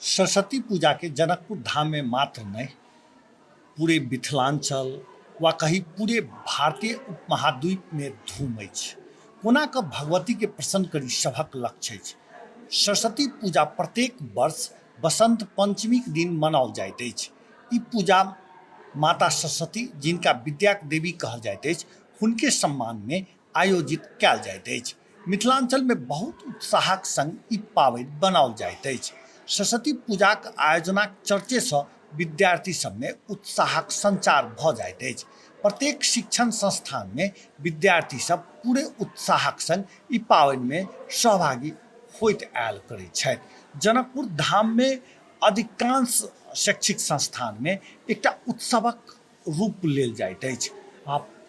सरस्वती पूजा के जनकपुर धाम में मात्र नहीं, पूरे मिथिलांचल वा कहीं पूरे भारतीय उपमहाद्वीप में धूम अछि। कोना कऽ भगवती के प्रसन्न करी सभक लक्ष्य अछि। सरस्वती पूजा प्रत्येक वर्ष बसंत पंचमी के दिन मनाओल जाइत अछि। ई पूजा माता सरस्वती, जिनका विद्याक देवी कहल जाइत अछि, हुनके सम्मान में आयोजित कयल जाइत अछि। मिथिलांचल में बहुत उत्साहक संग ई पावनि बनाओल जाइत अछि। सरस्वती पूजाक आयोजनक चर्चे सँ विद्यार्थी सब में उत्साहक संचार भ जाइत अछि। प्रत्येक शिक्षण संस्थान में विद्यार्थी सब पूरे उत्साहक संग ई पावनि में सहभागी होइत आयल करैत छथि। जनकपुर धाम में अधिकांश शैक्षिक संस्थान में एकटा उत्सवक रूप लेल जाइत अछि।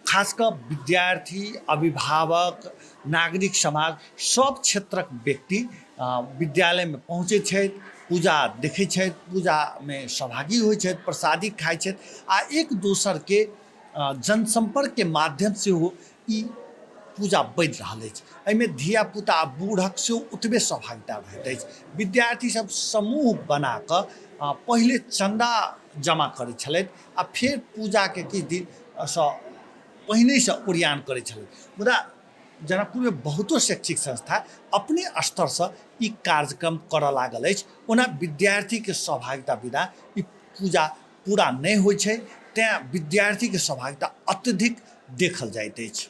खास कऽ विद्यार्थी, अभिभावक, नागरिक समाज सब क्षेत्रक व्यक्ति विद्यालय में पहुँचे छथि, पूजा देखै छथि, पूजा में सहभागी होइ छथि, प्रसादी खाइ छथि आ एक दोसर के जनसंपर्क के माध्यम से हो ई पूजा बढ़ि रहल अछि। एहिमे धियापुता आ बूढ़क सेहो ओतबे सहभागिता रहैत अछि। विद्यार्थी सब समूह बना कऽ पहिले चंदा जमा करैत छलथि आ फेर पूजा के किछु दिन सँ पहिने से ओरियान करैत छलथि। मुदा जनकपुर में बहुतो शैक्षिक संस्था अपने स्तर से ई कार्यक्रम करऽ लागल अछि। ओना विद्यार्थी के सहभागिता बिना ई पूजा पूरा नहीं होइ छै, तें विद्यार्थी के सहभागिता अत्यधिक देखल जाइत अछि।